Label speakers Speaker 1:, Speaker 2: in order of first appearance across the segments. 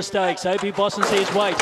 Speaker 1: Stakes. Opie Boston says wait.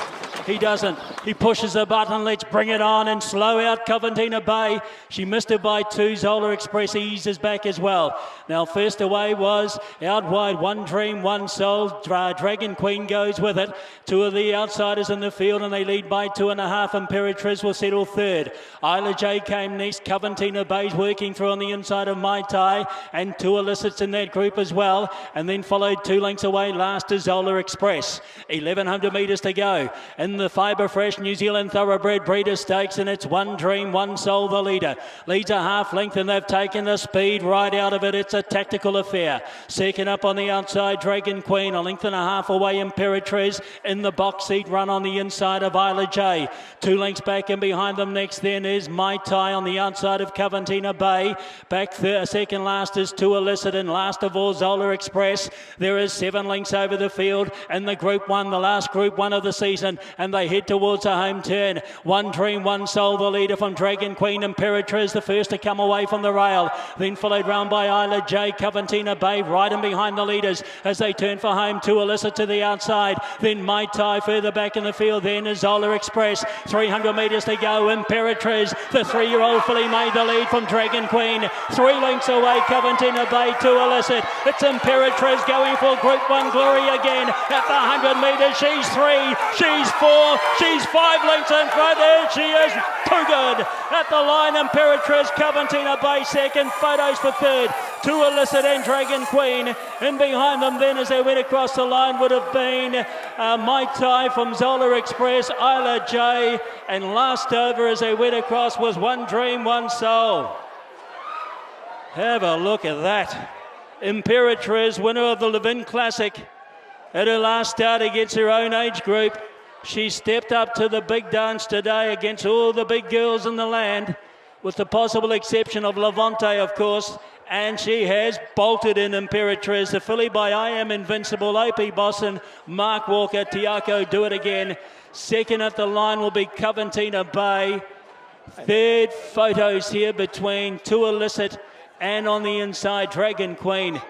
Speaker 1: He doesn't. He pushes the button. Let's bring it on and slow out Coventina Bay. She missed it by 2. Zola Express eases back as well. Now first away was out wide One Dream, One Soul. Dragon Queen goes with it. 2 of the outsiders in the field and they lead by 2.5. Imperatriz will settle third. Isla J came next. Coventina Bay's working through on the inside of Mai Tai and 2 illicits in that group as well. And then followed 2 lengths away. Last is Zola Express. 1,100 metres to go. In the Fibre Fresh New Zealand Thoroughbred Breeder Stakes, and it's One Dream, One Soul the leader. Leads a half length and they've taken the speed right out of it. It's a tactical affair. Second up on the outside, Dragon Queen. 1.5 lengths away, Imperatriz. In the box seat run on the inside of Isla J. 2 lengths back and behind them next then is Mai Tai on the outside of Coventina Bay. Back second last is 2 illicit and last of all Zola Express. There is 7 lengths over the field and the Group 1, the last Group 1 of the season, and they head towards a home turn. One Dream, One Soul, the leader from Dragon Queen. Imperatriz, the first to come away from the rail. Then followed round by Isla J. Coventina Bay, right in behind the leaders as they turn for home. 2 illicit to the outside. Then Mai Tai further back in the field. Then is Zola Express. 300 metres to go. Imperatriz, the 3-year-old filly, made the lead from Dragon Queen. 3 lengths away, Coventina Bay, 2 illicit. It's Imperatriz going for Group 1 glory again at the 100 metres. She's 3, she's 4, she's 5 lengths in front. There she is, too good. At the line, Imperatriz, Coventina Bay second, Photos for third. 2 illicit and Dragon Queen. And behind them then as they went across the line would have been Mai Tai from Zola Express, Isla J. And last over as they went across was One Dream, One Soul. Have a look at that. Imperatriz, winner of the Levin Classic. At her last start against her own age group, she stepped up to the big dance today against all the big girls in the land, with the possible exception of Levante, of course, and she has bolted in Imperatriz. The filly by I Am Invincible, Opie Boston, Mark Walker, Tiako Do It Again. Second at the line will be Coventina Bay. Third, Photos here between 2 illicit and on the inside, Dragon Queen.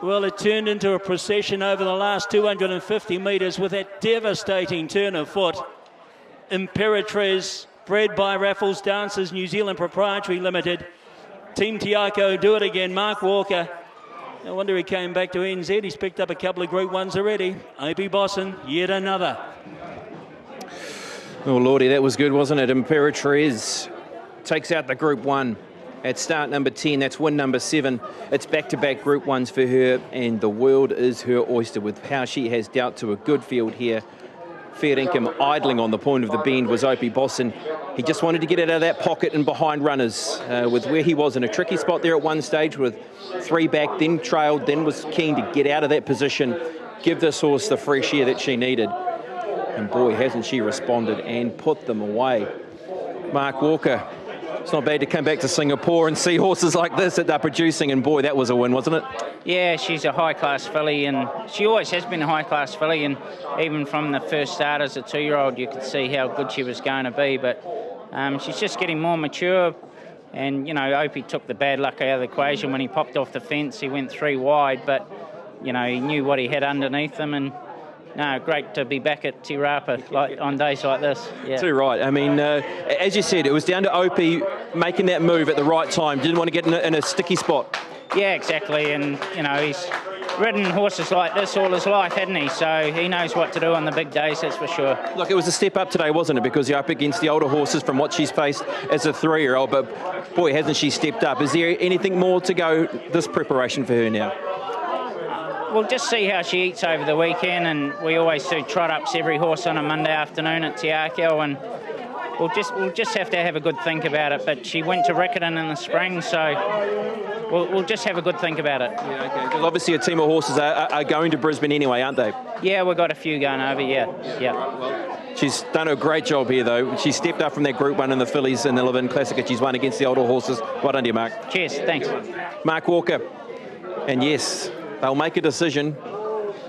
Speaker 1: Well, it turned into a procession over the last 250 metres with that devastating turn of foot. Imperatriz, bred by Raffles Dancers New Zealand Proprietary Limited. Team Tiako Do It Again, Mark Walker. No wonder he came back to NZ. He's picked up a couple of Group 1s already. Opie Boston, yet another.
Speaker 2: Oh, Lordy, that was good, wasn't it? Imperatriz takes out the Group 1. At start number 10, that's win number 7. It's back-to-back Group 1s for her, and the world is her oyster with how she has dealt to a good field here. Fair income idling on the point of the bend was Opie Boston. He just wanted to get it out of that pocket and behind runners with where he was in a tricky spot there at one stage with 3 back, then trailed, then was keen to get out of that position, give this horse the fresh air that she needed. And boy, hasn't she responded and put them away. Mark Walker. It's not bad to come back to Singapore and see horses like this that they're producing, and boy, that was a win, wasn't it?
Speaker 3: Yeah, she's a high-class filly, and she always has been a high-class filly, and even from the first start as a 2-year-old, you could see how good she was going to be, but she's just getting more mature, and, you know, Opie took the bad luck out of the equation when he popped off the fence. He went 3 wide, but, you know, he knew what he had underneath him, and no, great to be back at Te Rapa on days like this. Yeah.
Speaker 2: Too right. I mean, as you said, it was down to Opie making that move at the right time. Didn't want to get in a sticky spot.
Speaker 3: Yeah, exactly. And, you know, he's ridden horses like this all his life, hasn't he? So he knows what to do on the big days, that's for sure.
Speaker 2: Look, it was a step up today, wasn't it? Because you're up against the older horses from what she's faced as a 3-year-old. But, boy, hasn't she stepped up. Is there anything more to go this preparation for her now?
Speaker 3: We'll just see how she eats over the weekend, and we always do trot-ups every horse on a Monday afternoon at Te Akau, and we'll just have to have a good think about it. But she went to Riccarton in the spring, so we'll just have a good think about it.
Speaker 2: Yeah, okay. Because obviously a team of horses are going to Brisbane anyway, aren't they?
Speaker 3: Yeah, we've got a few going over, yeah.
Speaker 2: She's done a great job here, though. She stepped up from that Group 1 in the fillies in the Levin Classic, and she's won against the older horses. Well done to you, Mark.
Speaker 3: Cheers, thanks.
Speaker 2: Mark Walker, and yes, they'll make a decision,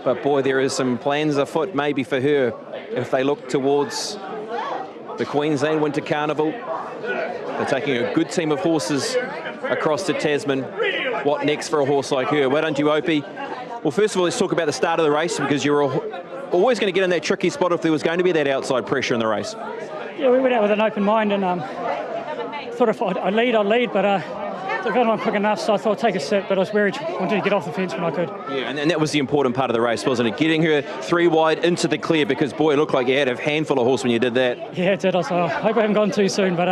Speaker 2: but boy, there is some plans afoot maybe for her if they look towards the Queensland Winter Carnival. They're taking a good team of horses across to Tasman. What next for a horse like her? Why don't you, Opie? Well, first of all, let's talk about the start of the race, because you're always going to get in that tricky spot if there was going to be that outside pressure in the race.
Speaker 4: Yeah, we went out with an open mind and thought if I'd lead, but they're going on quick enough, so I thought I'd take a sit, but I was worried, wanted to get off the fence when I could.
Speaker 2: Yeah, and that was the important part of the race, wasn't it? Getting her 3 wide into the clear, because, boy, it looked like you had a handful of horse when you did that.
Speaker 4: Yeah, it did. I hope I haven't gone too soon, but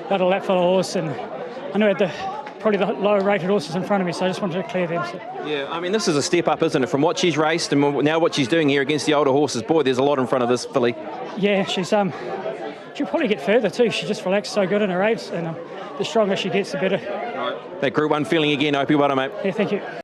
Speaker 4: got a lap full of horse, and I knew I had probably the lower rated horses in front of me, so I just wanted to clear them. So.
Speaker 2: Yeah, I mean, this is a step up, isn't it, from what she's raced and now what she's doing here against the older horses. Boy, there's a lot in front of this filly.
Speaker 4: Yeah, she'll probably get further too. She just relaxed so good in her race, and the stronger she gets, the better.
Speaker 2: Right. That Group 1 feeling again, Opie. Well done, mate.
Speaker 4: Yeah, thank you.